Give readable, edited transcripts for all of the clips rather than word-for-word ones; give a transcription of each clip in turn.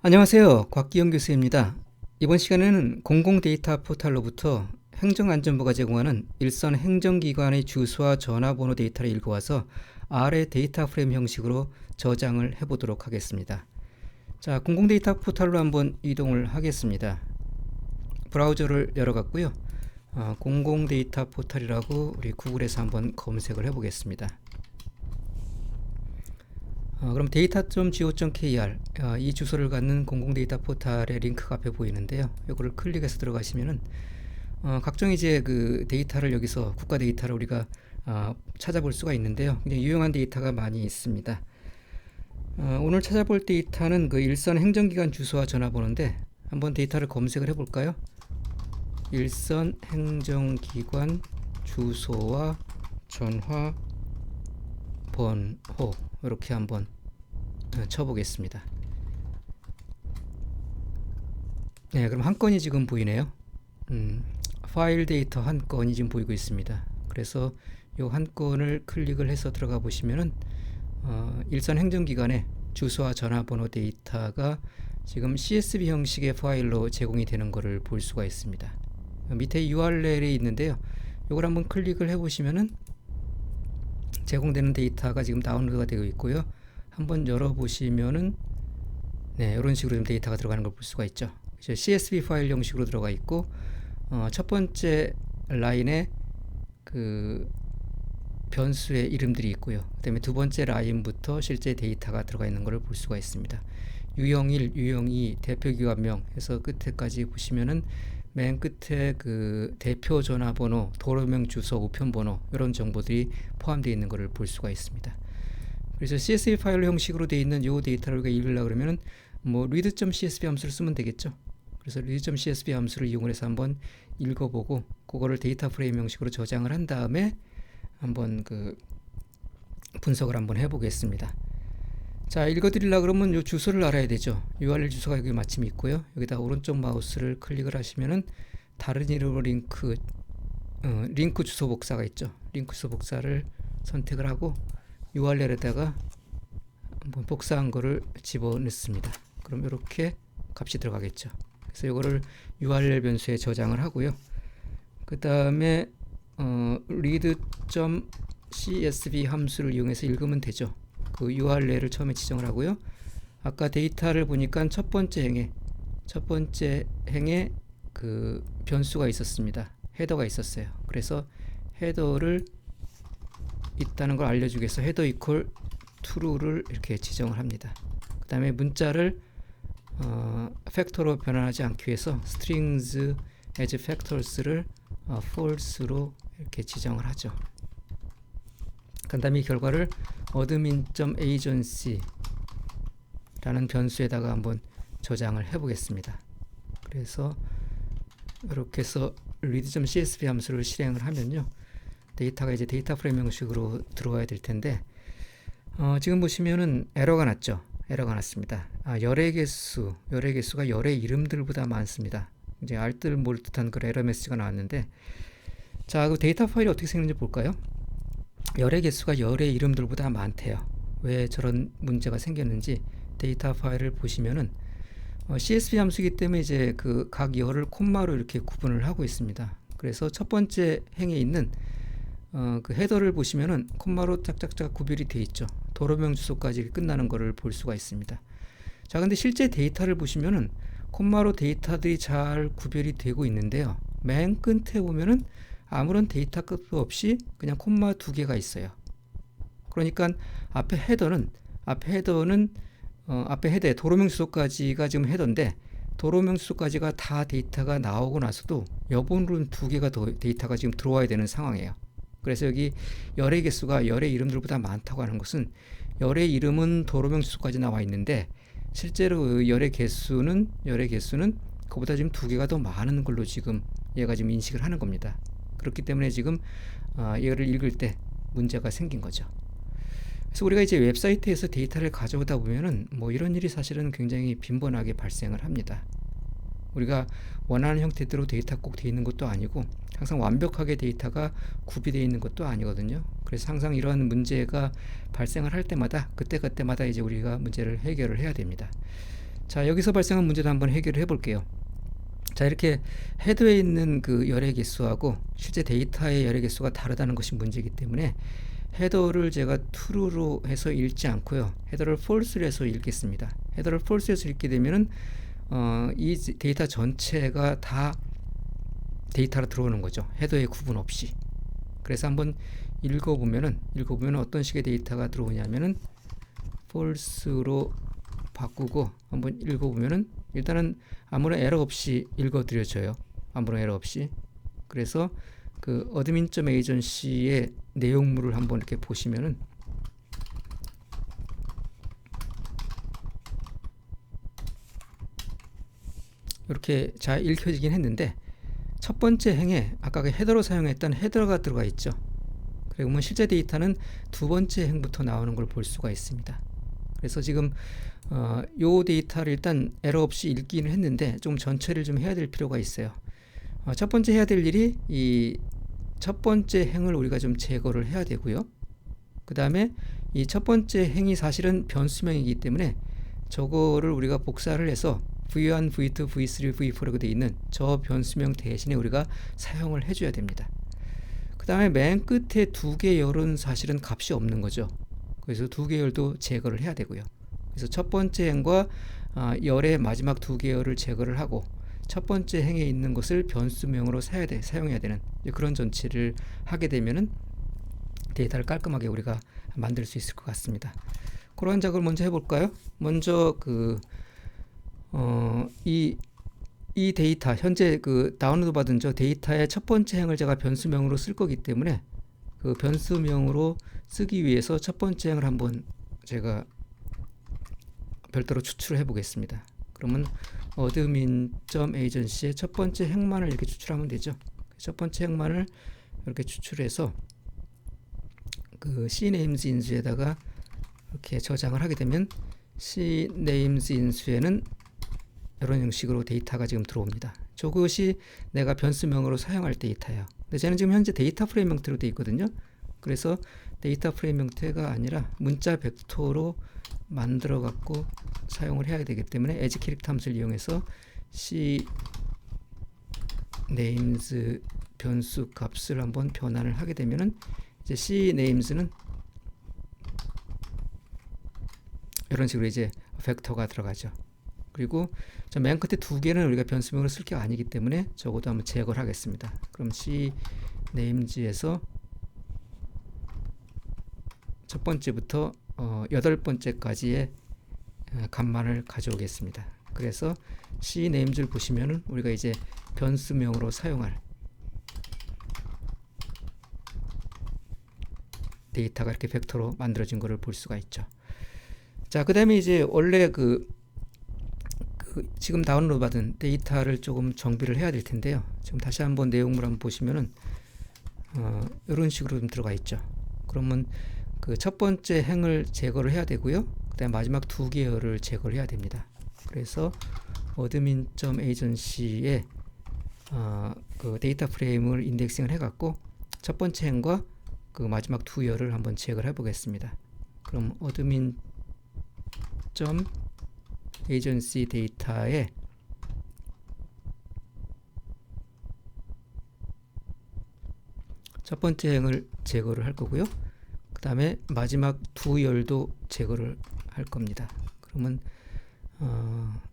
안녕하세요. 곽기영 교수입니다. 이번 시간에는 공공데이터 포털로부터 행정안전부가 제공하는 일선 행정기관의 주소와 전화번호 데이터를 읽어와서 아래 데이터 프레임 형식으로 저장을 해보도록 하겠습니다. 자, 공공데이터 포털로 한번 이동을 하겠습니다. 브라우저를 열어갔고요. 공공데이터 포털이라고 우리 구글에서 한번 검색을 해보겠습니다. 그럼 data.go.kr 이 주소를 갖는 공공데이터 포털의 링크가 앞에 보이는데요. 이거를 클릭해서 들어가시면은 각종 이제 그 데이터를 여기서 국가 데이터를 우리가 찾아볼 수가 있는데요. 굉장히 유용한 데이터가 많이 있습니다. 오늘 찾아볼 데이터는 그 일선 행정기관 주소와 전화번호인데 한번 데이터를 검색을 해볼까요? 일선 행정기관 주소와 전화번호 이렇게 한번 쳐보겠습니다. 네, 그럼 한 건이 지금 보이네요. 파일 데이터 한 건이 지금 보이고 있습니다. 그래서 이 한 건을 클릭을 해서 들어가 보시면은 일선 행정기관의 주소와 전화번호 데이터가 지금 CSV 형식의 파일로 제공이 되는 것을 볼 수가 있습니다. 밑에 URL이 있는데요. 이걸 한번 클릭을 해보시면은 제공되는 데이터가 지금 다운로드가 되고 있고요. 한번 열어보시면은 네, 이런 식으로 좀 데이터가 들어가는 걸 볼 수가 있죠. CSV 파일 형식으로 들어가 있고 첫 번째 라인에 그 변수의 이름들이 있고요. 그 다음에 두 번째 라인부터 실제 데이터가 들어가 있는 것을 볼 수가 있습니다. 유형 1, 유형 2, 대표기관명 해서 끝에까지 보시면은 맨 끝에 그 대표 전화번호, 도로명 주소, 우편번호 이런 정보들이 포함되어 있는 것을 볼 수가 있습니다. 그래서 CSV 파일 형식으로 되어 있는 이 데이터를 우리가 읽으려고 그러면은 뭐 read.csv 함수를 쓰면 되겠죠. 그래서 read.csv 함수를 이용해서 한번 읽어보고 그거를 데이터 프레임 형식으로 저장을 한 다음에 한번 그 분석을 한번 해보겠습니다. 자, 읽어드리려고 그러면 이 주소를 알아야 되죠. URL 주소가 여기 마침 있고요. 여기다 오른쪽 마우스를 클릭을 하시면은 다른 이름으로 링크 주소 복사가 있죠. 링크 주소 복사를 선택을 하고 URL에다가 한번 복사한 거를 집어넣습니다. 그럼 이렇게 값이 들어가겠죠. 그래서 이거를 URL 변수에 저장을 하고요. 그 다음에 read.csv 함수를 이용해서 읽으면 되죠. 그 URL을 처음에 지정을 하고요. 아까 데이터를 보니까 첫 번째 행에 그 변수가 있었습니다. 헤더가 있었어요. 그래서 헤더를 있다는 걸 알려주기 위해서 헤더 이퀄 true를 이렇게 지정을 합니다. 그 다음에 문자를 팩터로 변환하지 않기 위해서 strings as factors를 false로 이렇게 지정을 하죠. 그 다음에 이 결과를 admin.agency라는 변수에다가 한번 저장을 해보겠습니다. 그래서 이렇게 해서 read.csv 함수를 실행을 하면요, 데이터가 이제 데이터 프레임 형식으로 들어와야 될 텐데 지금 보시면은 에러가 났죠. 에러가 났습니다. 열의 개수가 열의 이름들보다 많습니다. 이제 알뜰 몰듯한 그런 에러 메시지가 나왔는데, 자, 그 데이터 파일이 어떻게 생겼는지 볼까요? 열의 개수가 열의 이름들보다 많대요. 왜 저런 문제가 생겼는지 데이터 파일을 보시면은 CSV 함수이기 때문에 이제 그 각 열을 콤마로 이렇게 구분을 하고 있습니다. 그래서 첫 번째 행에 있는 그 헤더를 보시면은 콤마로 짝짝짝 구별이 되어 있죠. 도로명 주소까지 끝나는 것을 볼 수가 있습니다. 자, 근데 실제 데이터를 보시면은 콤마로 데이터들이 잘 구별이 되고 있는데요. 맨 끝에 보면은 아무런 데이터 값도 없이 그냥 콤마 두 개가 있어요. 그러니까 앞에 헤더에 도로명 주소까지가 지금 헤더인데, 도로명 주소까지가 다 데이터가 나오고 나서도 여본으로는 두 개가 더 데이터가 지금 들어와야 되는 상황이에요. 그래서 여기 열의 개수가 열의 이름들보다 많다고 하는 것은 열의 이름은 도로명 주소까지 나와 있는데 실제로 열의 개수는 그보다 지금 두 개가 더 많은 걸로 지금 얘가 지금 인식을 하는 겁니다. 그렇기 때문에 지금 얘를 읽을 때 문제가 생긴 거죠. 그래서 우리가 이제 웹사이트에서 데이터를 가져오다 보면은 뭐 이런 일이 사실은 굉장히 빈번하게 발생을 합니다. 우리가 원하는 형태대로 데이터 꼭 되어 있는 것도 아니고 항상 완벽하게 데이터가 구비되어 있는 것도 아니거든요. 그래서 항상 이러한 문제가 발생을 할 때마다 그때마다 이제 우리가 문제를 해결을 해야 됩니다. 자, 여기서 발생한 문제도 한번 해결을 해볼게요. 자, 이렇게 헤더에 있는 그 열의 개수하고 실제 데이터의 열의 개수가 다르다는 것이 문제이기 때문에 헤더를 제가 true로 해서 읽지 않고요, 헤더를 false로 해서 읽겠습니다. 헤더를 false로 해서 읽게 되면은 이 데이터 전체가 다 데이터로 들어오는 거죠. 헤더의 구분 없이. 그래서 한번 읽어보면은 어떤 식의 데이터가 들어오냐면은 false로 바꾸고 한번 읽어보면은 일단은 아무런 에러 없이 읽어드려져요. 아무런 에러 없이. 그래서 그 admin.agency의 내용물을 한번 이렇게 보시면은 이렇게 잘 읽혀지긴 했는데 첫 번째 행에 아까 그 헤더로 사용했던 헤더가 들어가 있죠. 그리고 실제 데이터는 두 번째 행부터 나오는 걸 볼 수가 있습니다. 그래서 지금 요 데이터를 일단 에러 없이 읽기는 했는데 좀 전체를 좀 해야 될 필요가 있어요. 첫 번째 해야 될 일이 이 첫 번째 행을 우리가 좀 제거를 해야 되고요. 그 다음에 이 첫 번째 행이 사실은 변수명이기 때문에 저거를 우리가 복사를 해서 v1, v2, v3, v4라고 되어 있는 저 변수명 대신에 우리가 사용을 해줘야 됩니다. 그 다음에 맨 끝에 두 개 열은 사실은 값이 없는 거죠. 그래서 두 개 열도 제거를 해야 되고요. 그래서 첫 번째 행과 열의 마지막 두 개 열을 제거를 하고 첫 번째 행에 있는 것을 변수명으로 사용해야 되는 그런 전치를 하게 되면은 데이터를 깔끔하게 우리가 만들 수 있을 것 같습니다. 그런 작업을 먼저 해볼까요? 먼저 이 데이터 현재 그 다운로드 받은 저 데이터의 첫 번째 행을 제가 변수명으로 쓸 거기 때문에 그 변수명으로 쓰기 위해서 첫 번째 행을 한번 제가 별도로 추출을 해 보겠습니다. 그러면 admin.agency의 첫 번째 행만을 이렇게 추출하면 되죠. 첫 번째 행만을 이렇게 추출해서 그 cnames 인수에다가 이렇게 저장을 하게 되면 cnames 인수에는 이런 형식으로 데이터가 지금 들어옵니다. 저것이 내가 변수명으로 사용할 데이터예요. 근데 저는 지금 현재 데이터 프레임 형태로 되어 있거든요. 그래서 데이터 프레임 형태가 아니라 문자 벡터로 만들어 갖고 사용을 해야 되기 때문에 as 캐릭터 함수를 이용해서 cnames 변수 값을 한번 변환을 하게 되면은 이제 cnames는 이런 식으로 이제 벡터가 들어가죠. 그리고 저 맨 끝에 두 개는 우리가 변수명으로 쓸 게 아니기 때문에 적어도 한번 제거를 하겠습니다. 그럼 cnames에서 첫 번째부터 여덟 번째까지의 값만을 가져오겠습니다. 그래서 cnames를 보시면은 우리가 이제 변수명으로 사용할 데이터가 이렇게 벡터로 만들어진 것을 볼 수가 있죠. 자, 그 다음에 이제 원래 지금 다운로드 받은 데이터를 조금 정비를 해야 될 텐데요. 지금 다시 한번 내용물 한번 보시면은 이런 식으로 좀 들어가 있죠. 그러면 그 첫 번째 행을 제거를 해야 되고요. 그다음 마지막 두 개열을 제거를 해야 됩니다. 그래서 admin.agency에 그 데이터 프레임을 인덱싱을 해갖고 첫 번째 행과 그 마지막 두 열을 한번 제거를 해보겠습니다. 그럼 admin.agency 데이터에 첫 번째 행을 제거를 할 거고요. 그 다음에 마지막 두 열도 제거를 할 겁니다. 그러면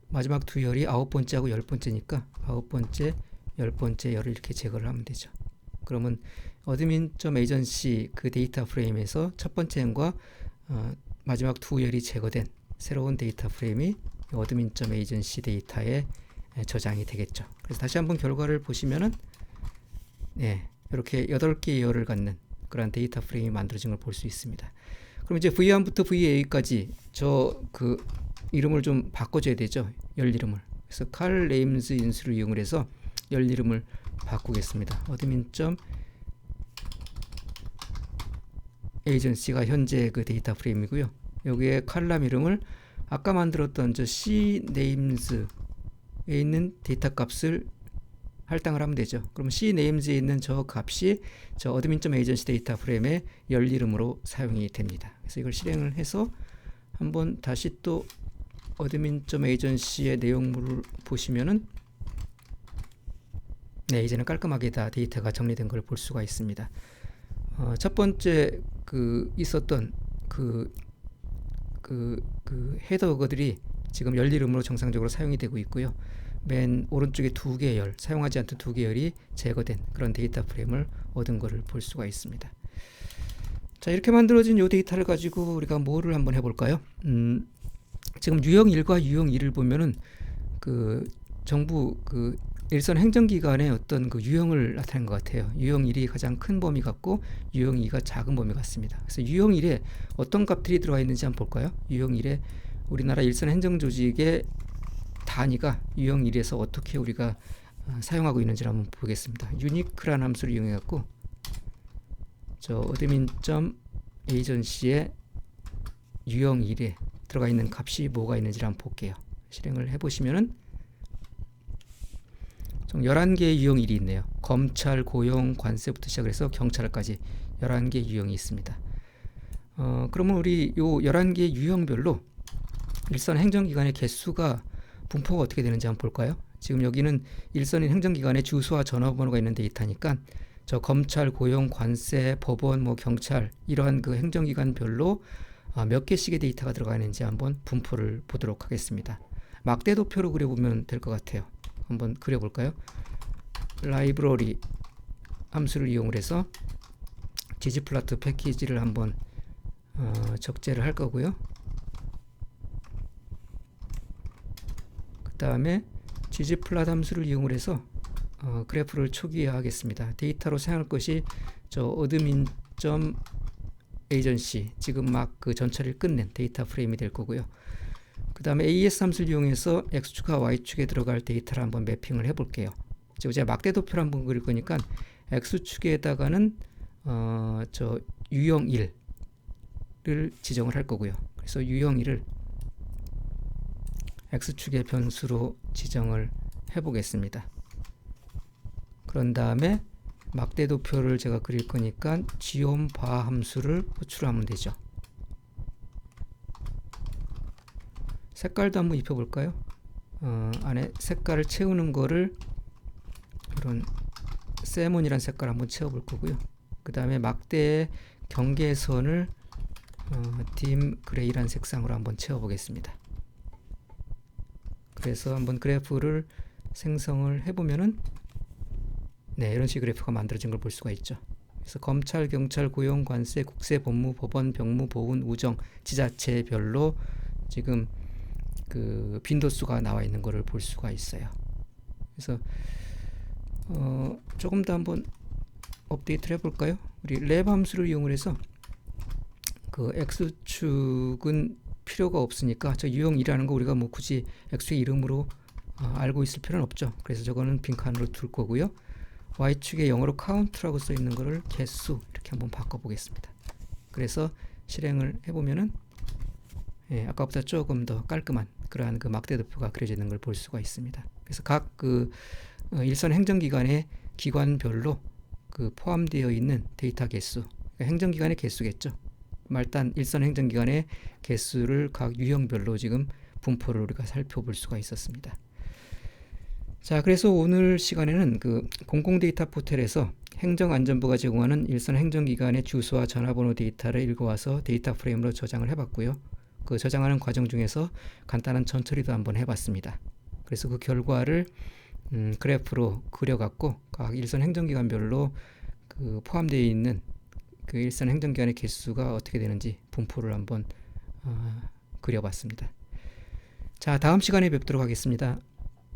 마지막 두 열이 아홉 번째하고 열 번째니까 아홉 번째, 열 번째 열을 이렇게 제거를 하면 되죠. 그러면 admin.agency 그 데이터 프레임에서 첫 번째 행과 마지막 두 열이 제거된 새로운 데이터 프레임이 admin.agency 데이터에 저장이 되겠죠. 그래서 다시 한번 결과를 보시면은 이렇게 8개의 열을 갖는 그런 데이터 프레임이 만들어진 걸 볼 수 있습니다. 그럼 이제 V1부터 VA까지 저 그 이름을 좀 바꿔줘야 되죠. 열 이름을. 그래서 cal names 인수를 이용을 해서 열 이름을 바꾸겠습니다. admin.agency가 현재 그 데이터 프레임이고요. 여기에 칼럼 이름을 아까 만들었던 저 cnames에 있는 데이터 값을 할당을 하면 되죠. 그럼 cnames에 있는 저 값이 저 admin.agency 데이터 프레임의 열 이름으로 사용이 됩니다. 그래서 이걸 실행을 해서 한번 다시 또 어드민.에이전시의 내용물을 보시면은 네, 이제는 깔끔하게 다 데이터가 정리된 걸 볼 수가 있습니다. 첫 번째 있었던 헤더거들이 지금 열 이름으로 정상적으로 사용이 되고 있고요. 맨 오른쪽에 두 개의 열, 사용하지 않던 두 개의 열이 제거된 그런 데이터 프레임을 얻은 것을 볼 수가 있습니다. 자, 이렇게 만들어진 이 데이터를 가지고 우리가 뭐를 한번 해볼까요? 지금 유형 1과 유형 2를 보면은 정부 일선 행정기관의 어떤 유형을 나타낸 것 같아요. 유형 1이 가장 큰 범위 같고 유형 2가 작은 범위 같습니다. 그래서 유형 1에 어떤 값들이 들어가 있는지 한번 볼까요? 유형 1에 우리나라 일선 행정조직의 단위가 유형 1에서 어떻게 우리가 사용하고 있는지를 한번 보겠습니다. unique라는 함수를 이용해 갖고 저 admin.agency의 유형 1에 들어가 있는 값이 뭐가 있는지를 한번 볼게요. 실행을 해보시면은 총 11개의 유형 1이 있네요. 검찰, 고용, 관세부터 시작을 해서 경찰까지 11개의 유형이 있습니다. 그러면 우리 요 11개의 유형별로 일선 행정기관의 개수가 분포가 어떻게 되는지 한번 볼까요? 지금 여기는 일선 행정기관의 주소와 전화번호가 있는 데이터니까 저 검찰, 고용, 관세, 법원, 경찰 이러한 행정기관별로 몇 개씩의 데이터가 들어가 있는지 한번 분포를 보도록 하겠습니다. 막대도표로 그려보면 될 것 같아요. 한번 그려볼까요? 라이브러리 함수를 이용해서 ggplot 패키지를 한번 적재를 할 거고요. 그 다음에 ggplot 함수를 이용해서 그래프를 초기화하겠습니다. 데이터로 사용할 것이 저 admin.agency 지금 막 전처리를 끝낸 데이터 프레임이 될 거고요. 그 다음에 AES 함수를 이용해서 X축과 Y축에 들어갈 데이터를 한번 매핑을 해볼게요. 지금 제가 막대도표를 한번 그릴 거니까 X축에다가는 저 유형 1을 지정을 할 거고요. 그래서 유형 1을 X축의 변수로 지정을 해보겠습니다. 그런 다음에 막대도표를 제가 그릴 거니까 geom_bar 함수를 호출하면 되죠. 색깔도 한번 입혀볼까요? 안에 색깔을 채우는 거를 이런 세몬이라는 색깔 한번 채워볼 거고요. 그 다음에 막대의 경계선을 dim 그레이라는 색상으로 한번 채워보겠습니다. 그래서 한번 그래프를 생성을 해보면은 네, 이런 식의 그래프가 만들어진 걸 볼 수가 있죠. 그래서 검찰, 경찰, 고용, 관세, 국세, 법무, 법원, 병무, 보훈, 우정, 지자체별로 지금 빈도수가 나와 있는 것을 볼 수가 있어요. 그래서 조금 더 한번 업데이트를 해볼까요? 우리 랩 함수를 이용해서 X축은 필요가 없으니까 저 유형2라는 거 우리가 굳이 X의 이름으로 알고 있을 필요는 없죠. 그래서 저거는 빈칸으로 둘 거고요. Y축에 영어로 count라고 써 있는 거를 개수 이렇게 한번 바꿔보겠습니다. 그래서 실행을 해보면은 예, 아까보다 조금 더 깔끔한 그러한 막대도표가 그려져 있는 걸 볼 수가 있습니다. 그래서 각 일선 행정기관의 기관별로 포함되어 있는 데이터 개수, 그러니까 행정기관의 개수겠죠. 일단 일선 행정기관의 개수를 각 유형별로 지금 분포를 우리가 살펴볼 수가 있었습니다. 자, 그래서 오늘 시간에는 공공데이터 포털에서 행정안전부가 제공하는 일선 행정기관의 주소와 전화번호 데이터를 읽어와서 데이터 프레임으로 저장을 해봤고요. 저장하는 과정 중에서 간단한 전처리도 한번 해봤습니다. 그래서 그 결과를 그래프로 그려갖고 각 일선 행정기관별로 포함되어 있는 일선 행정기관의 개수가 어떻게 되는지 분포를 한번 그려봤습니다. 자, 다음 시간에 뵙도록 하겠습니다.